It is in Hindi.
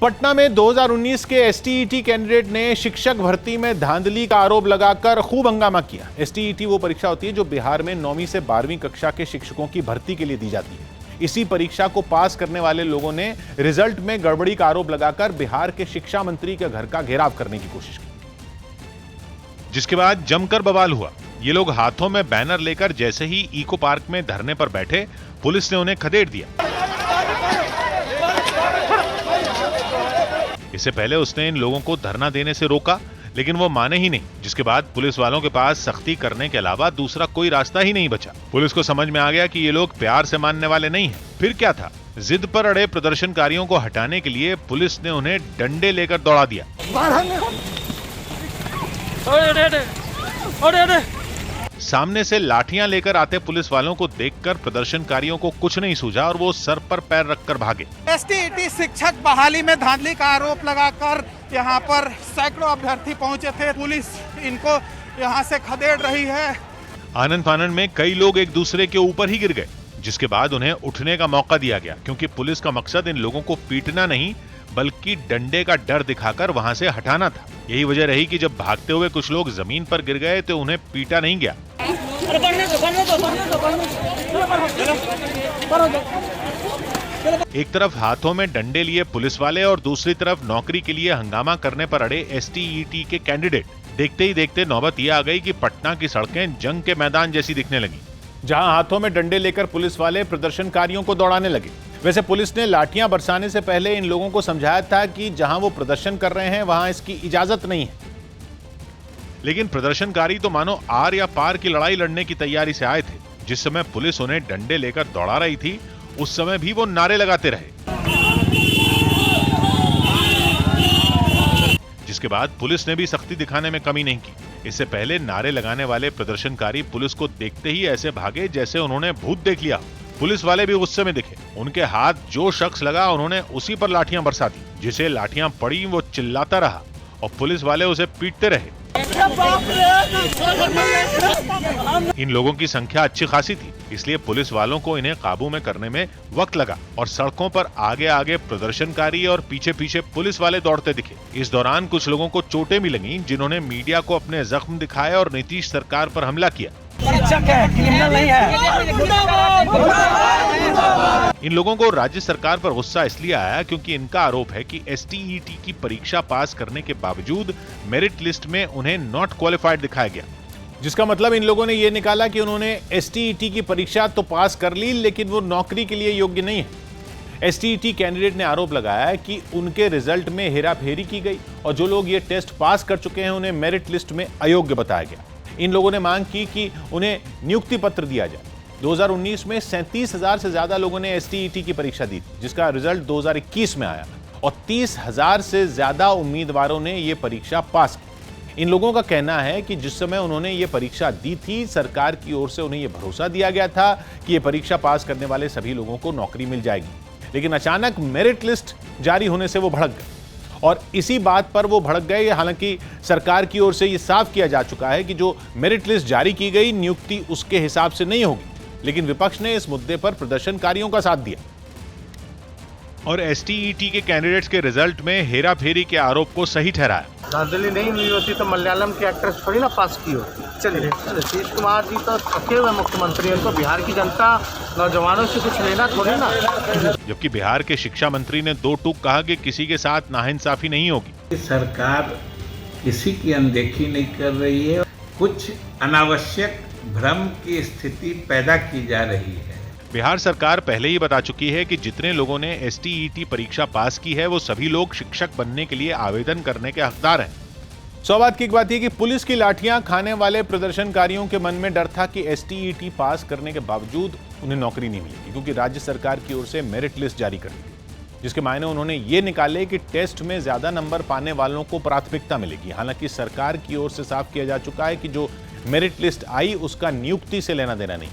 पटना में 2019 के एसटीईटी कैंडिडेट ने शिक्षक भर्ती में धांधली का आरोप लगाकर खूब हंगामा किया। एसटीईटी वो परीक्षा होती है जो बिहार में 9वीं से 12वीं कक्षा के शिक्षकों की भर्ती के लिए दी जाती है। इसी परीक्षा को पास करने वाले लोगों ने रिजल्ट में गड़बड़ी का आरोप लगाकर बिहार के शिक्षा मंत्री के घर का घेराव करने की कोशिश की, जिसके बाद जमकर बवाल हुआ। ये लोग हाथों में बैनर लेकर जैसे ही इको पार्क में धरने पर बैठे, पुलिस ने उन्हें खदेड़ दिया। इससे पहले उसने इन लोगों को धरना देने से रोका, लेकिन वो माने ही नहीं, जिसके बाद पुलिस वालों के पास सख्ती करने के अलावा दूसरा कोई रास्ता ही नहीं बचा। पुलिस को समझ में आ गया कि ये लोग प्यार से मानने वाले नहीं हैं। फिर क्या था, जिद पर अड़े प्रदर्शनकारियों को हटाने के लिए पुलिस ने उन्हें डंडे लेकर दौड़ा दिया। सामने से लाठियां लेकर आते पुलिस वालों को देखकर प्रदर्शनकारियों को कुछ नहीं सूझा और वो सर पर पैर रखकर भागे। एसटीईटी शिक्षक बहाली में धांधली का आरोप लगाकर यहाँ पर सैकड़ों अभ्यर्थी पहुंचे थे। पुलिस इनको यहाँ से खदेड़ रही है। आनंद फानन में कई लोग एक दूसरे के ऊपर ही गिर गए, जिसके बाद उन्हें उठने का मौका दिया गया, क्योंकि पुलिस का मकसद इन लोगों को पीटना नहीं बल्कि डंडे का डर दिखाकर वहां से हटाना था। यही वजह रही कि जब भागते हुए कुछ लोग जमीन पर गिर गए तो उन्हें पीटा नहीं गया। एक तरफ हाथों में डंडे लिए पुलिस वाले और दूसरी तरफ नौकरी के लिए हंगामा करने पर अड़े एसटीईटी के कैंडिडेट। देखते ही देखते नौबत यह आ गई कि पटना की सड़कें जंग के मैदान जैसी दिखने लगी, जहां हाथों में डंडे लेकर पुलिस वाले प्रदर्शनकारियों को दौड़ाने लगे। वैसे पुलिस ने लाठियां बरसाने से पहले इन लोगों को समझाया था कि जहां वो प्रदर्शन कर रहे हैं वहां इसकी इजाजत नहीं है, लेकिन प्रदर्शनकारी तो मानो आर या पार की लड़ाई लड़ने की तैयारी से आए थे। जिस समय पुलिस उन्हें डंडे लेकर दौड़ा रही थी, उस समय भी वो नारे लगाते रहे, जिसके बाद पुलिस ने भी सख्ती दिखाने में कमी नहीं की। इससे पहले नारे लगाने वाले प्रदर्शनकारी पुलिस को देखते ही ऐसे भागे जैसे उन्होंने भूत देख लिया। पुलिस वाले भी गुस्से में दिखे। उनके हाथ जो शख्स लगा उन्होंने उसी पर लाठियां बरसा दी। जिसे लाठियां पड़ी वो चिल्लाता रहा और पुलिस वाले उसे पीटते रहे। इन लोगों की संख्या अच्छी खासी थी, इसलिए पुलिस वालों को इन्हें काबू में करने में वक्त लगा और सड़कों पर आगे आगे प्रदर्शनकारी और पीछे पीछे पुलिस वाले दौड़ते दिखे। इस दौरान कुछ लोगों को चोटें भी लगीं, जिन्होंने मीडिया को अपने जख्म दिखाए और नीतीश सरकार पर हमला किया। क्रिमिनल नहीं है। इन लोगों को राज्य सरकार पर गुस्सा इसलिए आया क्योंकि इनका आरोप है कि एसटीईटी की परीक्षा पास करने के बावजूद मेरिट लिस्ट में उन्हें नॉट क्वालिफाइड दिखाया गया, जिसका मतलब इन लोगों ने यह निकाला कि उन्होंने एसटीईटी की परीक्षा तो पास कर ली, लेकिन वो नौकरी के लिए योग्य नहीं है। एसटीईटी कैंडिडेट ने आरोप लगाया कि उनके रिजल्ट में हेराफेरी की गई और जो लोग ये टेस्ट पास कर चुके हैं उन्हें मेरिट लिस्ट में अयोग्य बताया गया। इन लोगों ने मांग की कि उन्हें नियुक्ति पत्र दिया जाए। 2019 में 37,000 से ज्यादा लोगों ने एसटीईटी की परीक्षा दी थी, जिसका रिजल्ट 2021 में आया और 30,000 से ज्यादा उम्मीदवारों ने यह परीक्षा पास की। इन लोगों का कहना है कि जिस समय उन्होंने ये परीक्षा दी थी, सरकार की ओर से उन्हें यह भरोसा दिया गया था कि ये परीक्षा पास करने वाले सभी लोगों को नौकरी मिल जाएगी, लेकिन अचानक मेरिट लिस्ट जारी होने से वो भड़क गए और इसी बात पर वो भड़क गए। हालांकि सरकार की ओर से ये साफ किया जा चुका है कि जो मेरिट लिस्ट जारी की गई, नियुक्ति उसके हिसाब से नहीं होगी, लेकिन विपक्ष ने इस मुद्दे पर प्रदर्शनकारियों का साथ दिया और एसटीईटी के कैंडिडेट्स के रिजल्ट में हेराफेरी के आरोप को सही ठहराया। धांधली नहीं हुई होती तो मलयालम के एक्ट्रेस थोड़ी ना पास की होती। चलिए, नीतीश कुमार जी तो थके हुए मुख्यमंत्री, उनको बिहार की जनता नौजवानों से कुछ लेना थोड़ी ना। जबकि बिहार के शिक्षा मंत्री ने दो टूक कहा कि किसी के साथ नाइंसाफी नहीं होगी। सरकार किसी की अनदेखी नहीं कर रही है, कुछ अनावश्यक भ्रम की स्थिति पैदा की जा रही है। बिहार सरकार पहले ही बता चुकी है कि जितने लोगों ने एसटीईटी परीक्षा पास की है वो सभी लोग शिक्षक बनने के लिए आवेदन करने के हकदार हैं। सौभाग्य की बात यह कि पुलिस की लाठियां खाने वाले प्रदर्शनकारियों के मन में डर था कि एसटीईटी पास करने के बावजूद उन्हें नौकरी नहीं मिलेगी, क्योंकि राज्य सरकार की ओर से मेरिट लिस्ट जारी कर दी गई, जिसके मायने उन्होंने ये निकाले कि टेस्ट में ज्यादा नंबर पाने वालों को प्राथमिकता मिलेगी। हालांकि सरकार की ओर से साफ किया जा चुका है कि जो मेरिट लिस्ट आई उसका नियुक्ति से लेना देना नहीं।